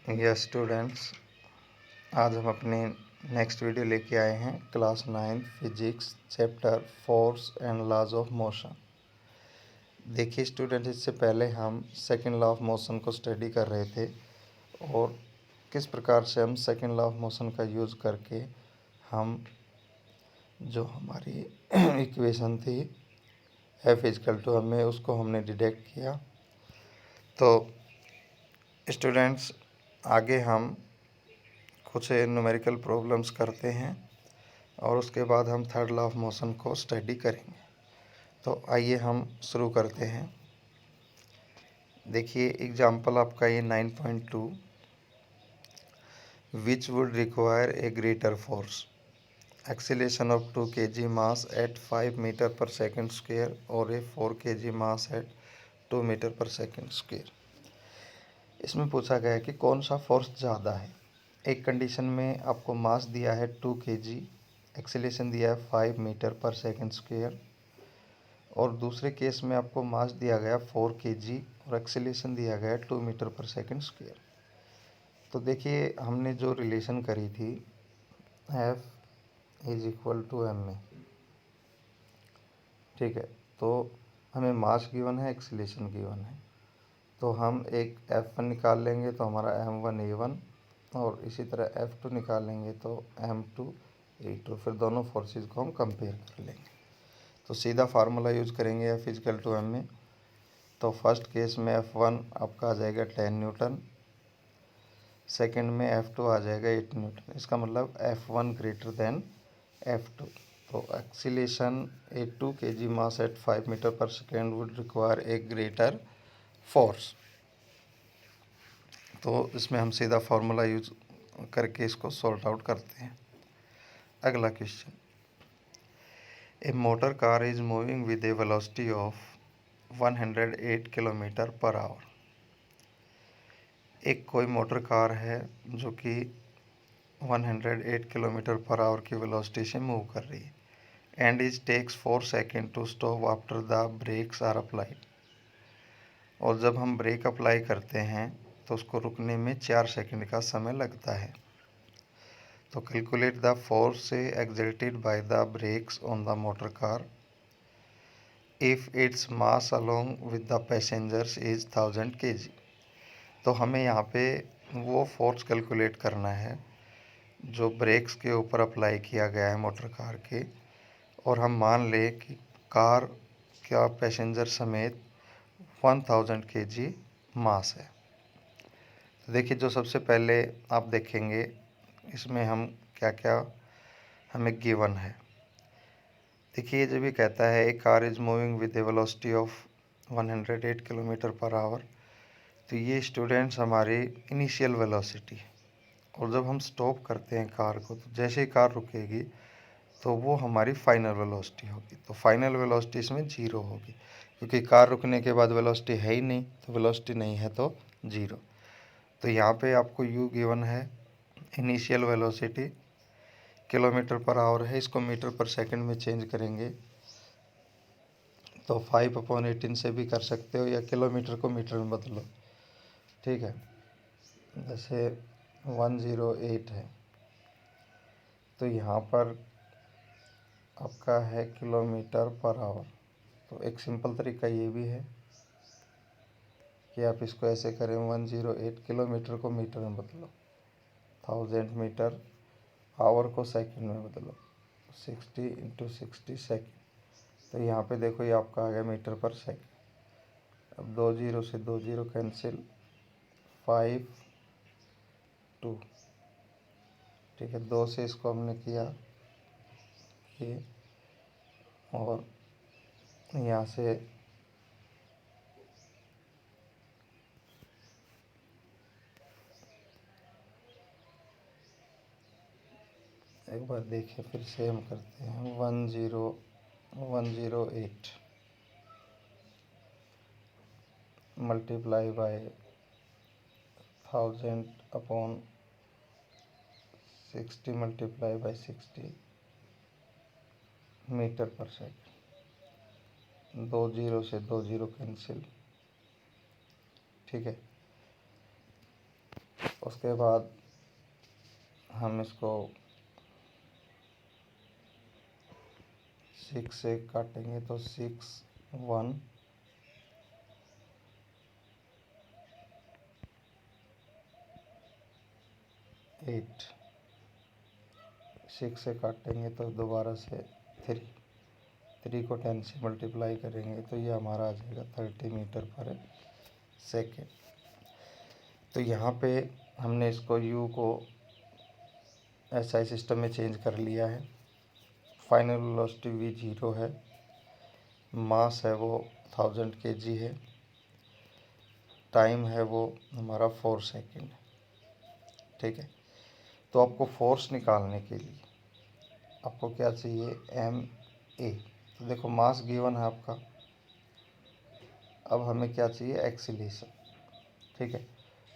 Yes students, आज हम अपने नेक्स्ट वीडियो लेके आए हैं class 9 physics chapter force and laws of motion. देखिए स्टूडेंट्स, इससे पहले हम सेकंड लॉ ऑफ मोशन को स्टडी कर रहे थे और किस प्रकार से हम सेकंड लॉ ऑफ मोशन का यूज़ करके हम जो हमारी इक्वेशन थी F=ma उसको हमने डिडक्ट किया। तो स्टूडेंट्स, आगे हम कुछ न्यूमेरिकल प्रॉब्लम्स करते हैं और उसके बाद हम थर्ड लॉ ऑफ मोशन को स्टडी करेंगे। तो आइए हम शुरू करते हैं। देखिए एग्जांपल आपका ये 9.2, which would require a greater force, acceleration of 2 kg mass at 5 metre per second square और a 4 kg mass at 2 metre per second square. इसमें पूछा गया है कि कौन सा फोर्स ज़्यादा है। एक कंडीशन में आपको मास दिया है 2 kg, एक्सीलरेशन दिया है 5 मीटर पर सेकेंड स्क्वायर, और दूसरे केस में आपको मास दिया गया 4 kg और एक्सीलरेशन दिया गया 2 मीटर पर सेकेंड स्क्वायर। तो देखिए हमने जो रिलेशन करी थी F=ma, ठीक है। तो हमें मास गिवन है, एक्सीलरेशन गिवन है, तो हम एक F1 निकाल लेंगे तो हमारा m1a1, और इसी तरह F2 निकालेंगे तो m2a2। फिर दोनों फोर्सेस को हम कंपेयर कर लेंगे। तो सीधा फार्मूला यूज करेंगे F=ma। तो फर्स्ट केस में F1 आपका आ जाएगा 10 न्यूटन, सेकंड में F2 आ जाएगा 8 न्यूटन। इसका मतलब F1 ग्रेटर देन F2। तो acceleration a 2 kg mass at 5 metre per second would require a greater force. तो इसमें हम सीधा फार्मूला यूज करके इसको सॉल्ट आउट करते हैं। अगला question, A motor car is moving with a velocity of 108 kilometre per our. एक कोई मोटर कार है जो कि 108 किलोमीटर पर आवर की वेलोसिटी से मूव कर रही है, and is takes 4 second to stop after the brakes are applied. और जब हम ब्रेक अप्लाई करते हैं तो उसको रुकने में 4 सेकेंड का समय लगता है। तो calculate the force exerted by the breaks on the motor car if its mass along with the passengers is 1000 kg। तो हमें यहाँ पे वो फोर्स कैलकुलेट करना है जो ब्रेक्स के ऊपर अप्लाई किया गया है मोटर कार के, और हम मान ले कि कार का पैसेंजर समेत 1000 kg मास है। तो देखिए, जो सबसे पहले आप देखेंगे इसमें हम क्या क्या हमें गिवन है। देखिए जब ये कहता है a car is moving with a velocity of 108 kilometre per hour, तो ये स्टूडेंट्स हमारी इनिशियल वेलोसिटी है। और जब हम स्टॉप करते हैं कार को, तो जैसे ही कार रुकेगी तो वो हमारी फाइनल वेलोसिटी होगी। तो फाइनल वेलोसिटी इसमें 0 होगी, क्योंकि कार रुकने के बाद वेलोसिटी है ही नहीं, तो वेलोसिटी नहीं है तो 0। तो यहाँ पे आपको u गिवन है, initial velocity kilometre per our है, इसको मीटर पर सेकंड में चेंज करेंगे तो 5/18 से भी कर सकते हो, या किलोमीटर को मीटर में बदलो, ठीक है। जैसे 108 है तो यहाँ पर आपका है किलोमीटर पर आवर। तो एक सिंपल तरीका ये भी है कि आप इसको ऐसे करें, 108 किलोमीटर को मीटर में बदलो, 1000 मीटर, आवर को सेकंड में बदलो, 60 × 60 सेकंड। तो यहाँ पे देखो ये आपका आ गया मीटर पर सेकंड। अब 2 0 से 2 0 कैंसिल, 5 2, ठीक है। 2 से इसको हमने किया ये, और यहाँ से एक बार देखिए फिर से हम करते हैं, 108 multiply by 1000/60 multiply by 60 metre per second. 2 0 से 2 0 कैंसिल, ठीक है। उसके बाद हम इसको 6 से काटेंगे तो 6 1 8, 6 से काटेंगे तो दोबारा से 3 को 10 से मल्टीप्लाई करेंगे तो ये हमारा आ जाएगा 30 मीटर पर सेकेंड। तो यहाँ पे हमने इसको यू को एसआई सिस्टम में चेंज कर लिया है। फाइनल वेलोसिटी v 0 है, मास है वो 1000 kg है, टाइम है वो हमारा 4 सेकेंड। ठीक है, तो आपको फोर्स निकालने के लिए आपको क्या चाहिए, एम ए। तो देखो मास गिवन है आपका, अब हमें क्या चाहिए, एक्सीलरेशन। ठीक है,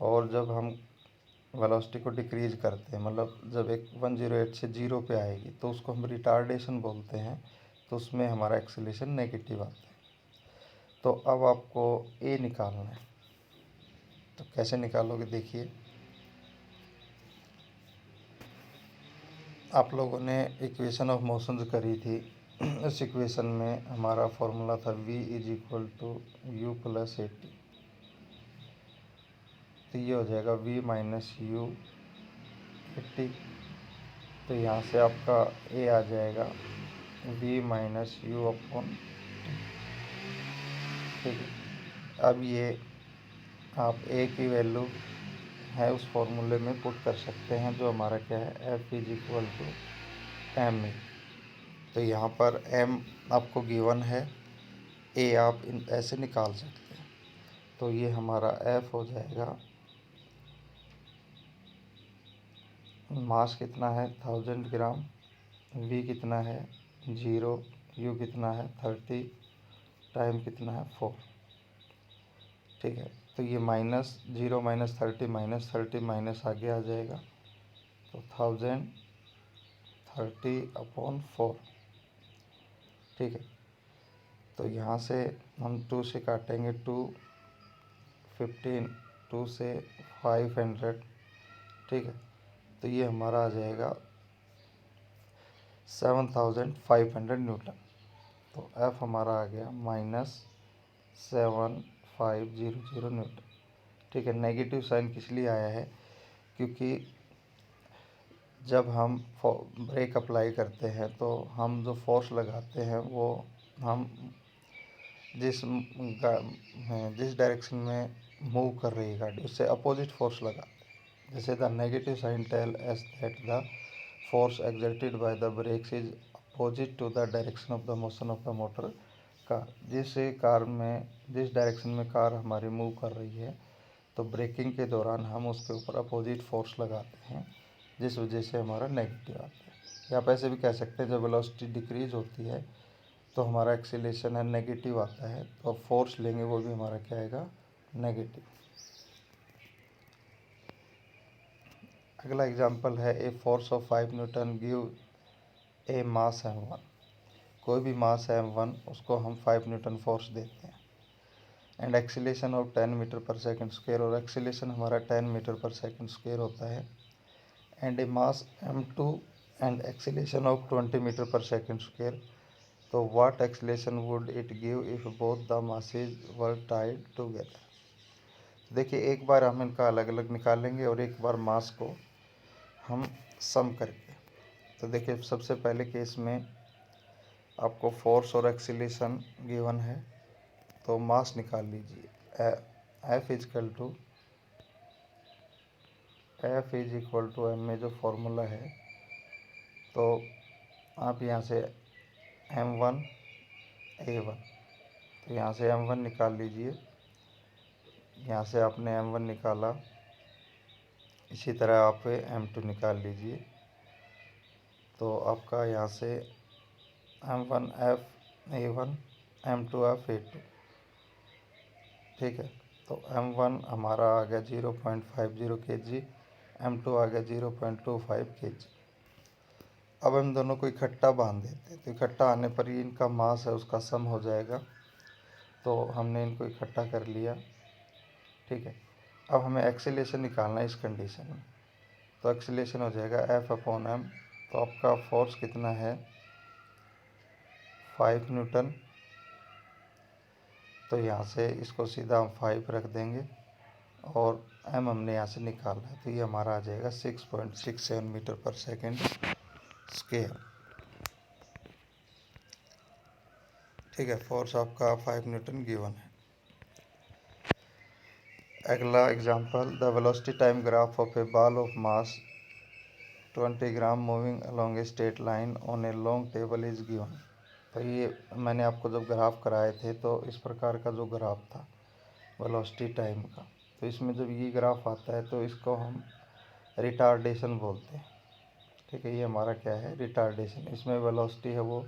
और जब हम वेलोसिटी को डिक्रीज करते हैं, मतलब जब एक 108 से 0 पे आएगी तो उसको हम रिटार्डेशन बोलते हैं, तो उसमें हमारा एक्सीलरेशन नेगेटिव आता है। तो अब आपको ए निकालना है, तो कैसे निकालोगे, देखिए आप लोगों ने इक्वेशन ऑफ मोशन करी थी। इस इक्वेशन में हमारा फॉर्मूला था v is equal to u plus a t. तो ये हो जाएगा v minus u a t. तो यहाँ से आपका a आ जाएगा v माइनस यू अपॉन। ठीक है, अब ये आप a की वैल्यू है उस फॉर्मूले में पुट कर सकते हैं, जो हमारा क्या है, f is equal to m a. तो यहाँ पर m आपको गिवन है, a आप ऐसे निकाल सकते हैं। तो ये हमारा f हो जाएगा, मास कितना है 1000 ग्राम, v कितना है 0, u कितना है 30, टाइम कितना है 4। ठीक है, तो ये माइनस 0 माइनस 30 माइनस 30 माइनस आगे आ जाएगा, तो 1030/4। ठीक है, तो यहाँ से हम 2 से काटेंगे 2 15, 2 से 500। ठीक है, तो ये हमारा आ जाएगा 7500 न्यूटन। तो F हमारा आ गया -7500 न्यूटन। ठीक है, नेगेटिव साइन किस लिए आया है, क्योंकि जब हम ब्रेक अप्लाई करते हैं तो हम जो फोर्स लगाते हैं वो हम जिस डायरेक्शन में मूव कर रही है गाड़ी उससे अपोजिट फोर्स लगाते हैं। जैसे the negative sign tells that the force exerted by the brakes is opposite to the direction of the motion of the motor car. जिस डायरेक्शन में कार हमारी मूव कर रही है, तो ब्रेकिंग के दौरान हम उसके ऊपर अपोजिट फोर्स लगाते हैं, जिस वजह से हमारा नेगेटिव आता है। या आप ऐसे भी कह सकते हैं, जब वेलोसिटी डिक्रीज होती है तो हमारा एक्सीलरेशन है नेगेटिव आता है, तो अब फोर्स लेंगे वो भी हमारा क्या आएगा, नेगेटिव। अगला एग्जांपल है, a force of 5 Newton give a mass m1। कोई भी मास है m1, उसको हम 5 न्यूटन फोर्स देते हैं, and acceleration of 10 metre per second square, और एक्सीलरेशन हमारा 10 मीटर पर सेकंड स्क्वायर होता है, and a mass m2 and acceleration of 20 metre per second square. तो what acceleration would it give if both the masses were tied together. देखिए, एक बार हम इनका अलग अलग निकालेंगे और एक बार मास को हम सम करके। तो देखिए, सबसे पहले केस में आपको फोर्स और एक्सीलरेशन गिवन है, तो मास निकाल लीजिए। F is equal to m में जो फॉर्मूला है, तो आप यहाँ से m1 a1, तो यहाँ से m1 निकाल लीजिए। यहाँ से आपने m1 निकाला, इसी तरह आप m2 निकाल लीजिए। तो आपका यहाँ से m1 f a1, m2 f a2। ठीक है, तो m1 हमारा आ गया 0.50 kg, m2 आ गया 0.25 kg। अब हम दोनों को इकट्ठा बांध देते हैं, तो इकट्ठा आने पर ही इनका मास है उसका सम हो जाएगा। तो हमने इनको इकट्ठा कर लिया। ठीक है, अब हमें एक्सीलरेशन निकालना है इस कंडीशन में। तो एक्सीलरेशन हो जाएगा F/m। तो आपका फोर्स कितना है 5 न्यूटन। तो यहाँ से इसको सीधा हम 5 रख देंगे और m हमने यहाँ से निकाला है, तो ये हमारा आ जाएगा 6.67 मीटर पर सेकेंड स्क्वायर। ठीक है, फोर्स आपका 5 न्यूटन गिवन है। अगला example, the velocity time graph of A ball of mass 20 gram moving along a straight line on a long table is given. तो ये मैंने आपको जब ग्राफ कराए थे तो इस प्रकार का जो ग्राफ था वेलोसिटी टाइम का, तो इसमें जब ये ग्राफ आता है तो इसको हम रिटार्डेशन बोलते हैं। ठीक है, ये हमारा क्या है रिटार्डेशन। इसमें वेलोसिटी है वो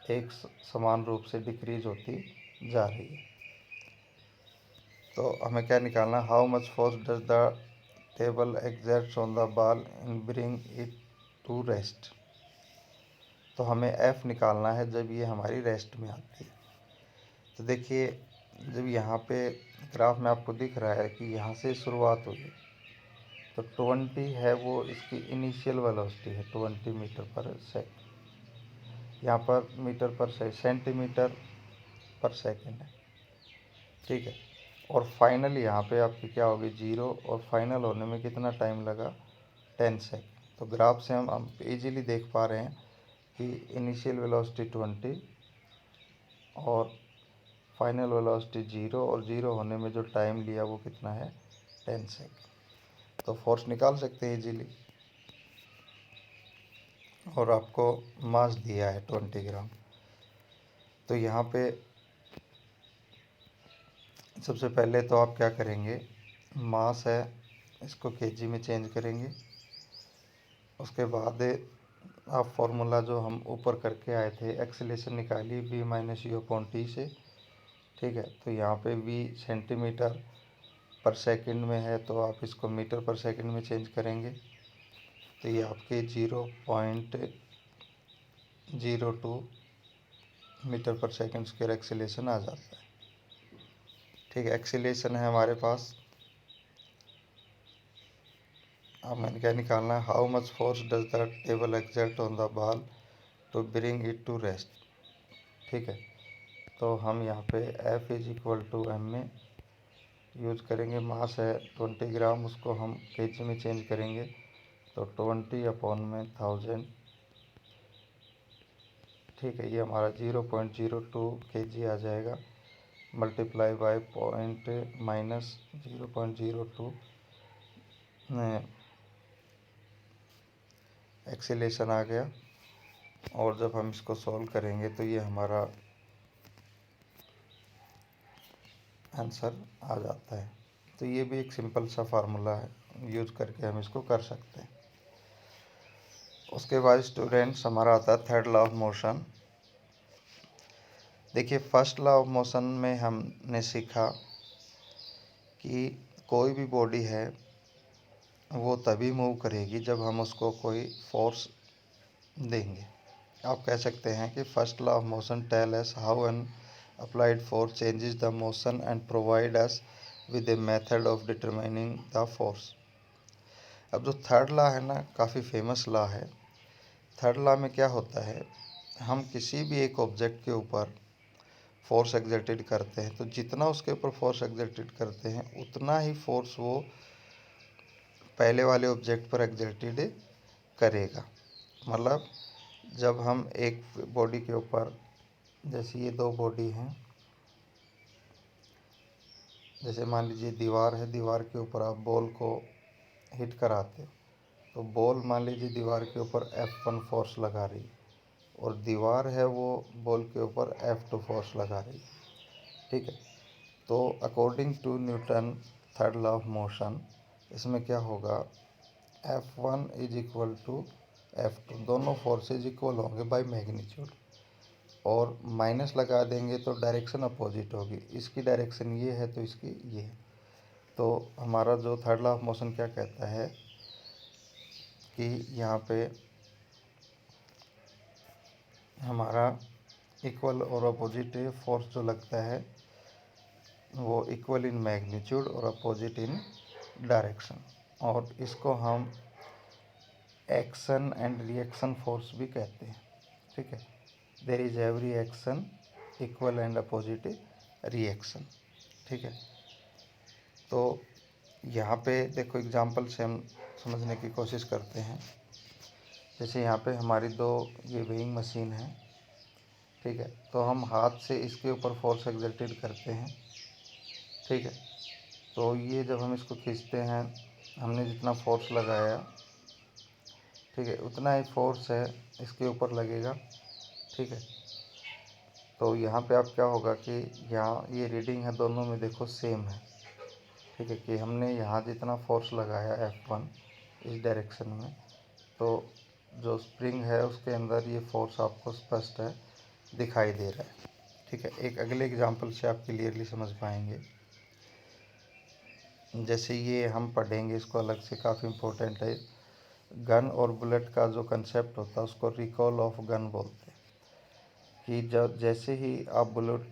एक समान रूप से डिक्रीज होती जा रही है। तो हमें क्या निकालना, how much force does the table exerts on the ball in bring it to rest. तो हमें F निकालना है जब ये हमारी रेस्ट में आती है। तो देखिए, जब यहाँ पे ग्राफ में आपको दिख रहा है कि यहाँ से शुरुआत हुई, तो 20 है वो इसकी इनिशियल वेलोसिटी है, 20 मीटर पर सेकंड। यहाँ पर मीटर पर सेंटीमीटर पर सेकंड है। ठीक है, और फाइनल यहाँ पे आपकी क्या होगी 0, और फाइनल होने में कितना टाइम लगा 10 सेकंड। तो ग्राफ से हम इजीली देख पा रहे हैं कि इनिशियल वेलोसिटी 20 और फाइनल वेलोसिटी 0, और 0 होने में जो टाइम लिया वो कितना है 10 सेकंड। तो फोर्स निकाल सकते हैं इजीली। और आपको मास दिया है 20 ग्राम। तो यहाँ पे सबसे पहले तो आप क्या करेंगे, मास है इसको केजी में चेंज करेंगे। उसके बाद आप फॉर्मूला जो हम ऊपर करके आए थे एक्सीलरेशन निकालिए V-U/T से। ठीक है, तो यहाँ पे V सेंटीमीटर पर सेकंड में है, तो आप इसको मीटर पर सेकंड में चेंज करेंगे। तो ये आपके 0.02 metre per second square acceleration आ जाता है। ठीक है, एक्सीलरेशन है हमारे पास। अब मैंने क्या निकालना है, how much force does the table exert on the ball to bring it to rest. ठीक है, तो हम यहाँ पे F=m में यूज करेंगे। मास है 20 ग्राम, उसको हम केजी में चेंज करेंगे, तो 20/1000। ठीक है, ये हमारा 0.02 kg आ जाएगा, multiply by point minus 0.02 acceleration आ गया। और जब हम इसको सॉल्व करेंगे तो ये हमारा आंसर आ जाता है। तो ये भी एक सिंपल सा फार्मूला है, यूज करके हम इसको कर सकते हैं। उसके बाद स्टूडेंट्स हमारा आता है थर्ड लॉ ऑफ मोशन। देखिए, फर्स्ट लॉ ऑफ मोशन में हमने सीखा कि कोई भी बॉडी है वो तभी मूव करेगी जब हम उसको कोई फोर्स देंगे। आप कह सकते हैं कि first law of motion tell us how an applied force changes the motion and provide us with a method of determining the force. अब जो थर्ड लॉ है ना, काफ़ी फेमस लॉ है। थर्ड लॉ में क्या होता है, हम किसी भी एक ऑब्जेक्ट के ऊपर फोर्स एग्जर्टेड करते हैं, तो जितना उसके ऊपर फोर्स एग्जर्टेड करते हैं उतना ही फोर्स वो पहले वाले ऑब्जेक्ट पर एग्जर्टेड करेगा। मतलब जब हम एक बॉडी के ऊपर, जैसे ये दो बॉडी हैं, जैसे मान लीजिए दीवार है, दीवार के ऊपर आप बॉल को हिट कराते हो, तो बॉल मान लीजिए दीवार के ऊपर F1 फोर्स लगा रही, और दीवार है वो बॉल के ऊपर F2 फोर्स लगा रही। ठीक है, तो according to Newton third law of motion, इसमें क्या होगा, F1 is equal to F2, दोनों फोर्सेज इक्वल होंगे बाय मैग्नीट्यूड, और माइनस लगा देंगे तो डायरेक्शन अपोजिट होगी। इसकी डायरेक्शन ये है तो इसकी ये है। तो हमारा जो थर्ड लॉ ऑफ मोशन क्या कहता है कि यहाँ पे हमारा इक्वल और अपोजिट फोर्स जो लगता है वो इक्वल इन मैग्नीट्यूड और अपोजिट इन डायरेक्शन, और इसको हम एक्शन एंड रिएक्शन फोर्स भी कहते हैं। ठीक है, there is every action equal and opposite reaction. ठीक है, तो यहाँ पे देखो एग्जांपल से हम समझने की कोशिश करते हैं। जैसे यहाँ पे हमारी दो ये वेइंग मशीन है। ठीक है, तो हम हाथ से इसके ऊपर फोर्स एग्जर्टेड करते हैं। ठीक है, तो ये जब हम इसको खींचते हैं, हमने जितना फोर्स लगाया, ठीक है, उतना ही फोर्स है इसके ऊपर लगेगा। ठीक है, तो यहाँ पे अब क्या होगा कि यहाँ ये रीडिंग है दोनों में देखो सेम है। ठीक है, कि हमने यहाँ जितना फोर्स लगाया F1 इस डायरेक्शन में, तो जो स्प्रिंग है उसके अंदर ये फोर्स आपको स्पष्ट है दिखाई दे रहा है। ठीक है, एक अगले एग्जांपल से आप क्लियरली समझ पाएंगे। जैसे ये हम पढ़ेंगे, इसको अलग से, काफ़ी इम्पोर्टेंट है। गन और बुलेट का जो कंसेप्ट होता है उसको रिकॉल ऑफ गन बोलते हैं। कि जब जैसे ही आप बुलेट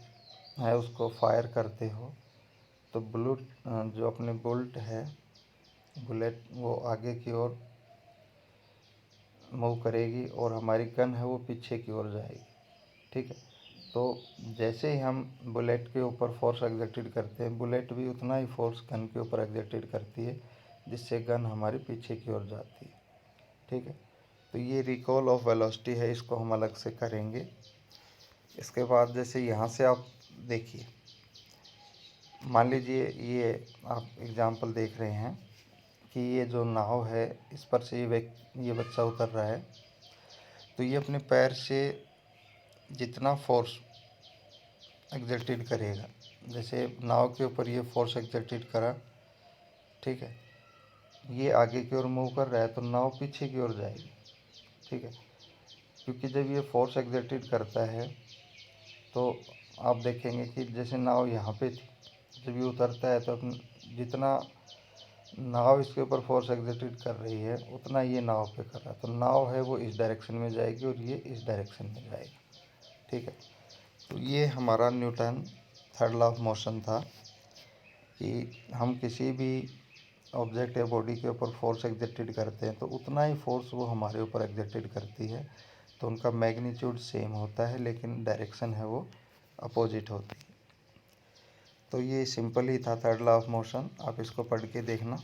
है उसको फायर करते हो, तो बुलेट जो अपने बुलेट है, बुलेट वो आगे की ओर मूव करेगी और हमारी गन है वो पीछे की ओर जाएगी। ठीक है, तो जैसे ही हम बुलेट के ऊपर फोर्स एग्जर्टेड करते हैं, बुलेट भी उतना ही फोर्स गन के ऊपर एग्जर्टेड करती है, जिससे गन हमारी पीछे की ओर जाती है। ठीक है, तो ये रिकॉल ऑफ वेलोसिटी है, इसको हम अलग से करेंगे। इसके बाद जैसे यहाँ से आप देखिए, मान लीजिए ये आप एग्जांपल देख रहे हैं कि ये जो नाव है इस पर से ये बच्चा उतर रहा है, तो ये अपने पैर से जितना फोर्स एग्जर्टेड करेगा, जैसे नाव के ऊपर ये फोर्स एग्जर्टेड करा, ठीक है, ये आगे की ओर मूव कर रहा है तो नाव पीछे की ओर जाएगी। ठीक है, क्योंकि जब ये फोर्स एग्जर्टेड करता है तो आप देखेंगे कि जैसे नाव यहाँ पे थी, जब ये उतरता है तो जितना नाव इसके ऊपर फोर्स एग्जर्टेड कर रही है उतना ये नाव पे कर रहा है, तो नाव है वो इस डायरेक्शन में जाएगी और ये इस डायरेक्शन में जाएगा। ठीक है, तो ये हमारा Newton third law of motion था कि हम किसी भी ऑब्जेक्ट या बॉडी के ऊपर फोर्स एग्जर्टेड करते हैं तो उतना ही फोर्स वो हमारे ऊपर एग्जर्टेड करती है, तो उनका मैग्नीट्यूड सेम होता है लेकिन डायरेक्शन है वो अपोजिट होती है। तो ये सिंपल ही था थर्ड लॉ ऑफ मोशन, आप इसको पढ़ के देखना।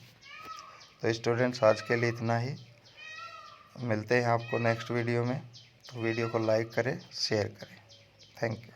तो स्टूडेंट्स आज के लिए इतना ही, मिलते हैं आपको नेक्स्ट वीडियो में। तो वीडियो को लाइक करें, शेयर करें। Thank you.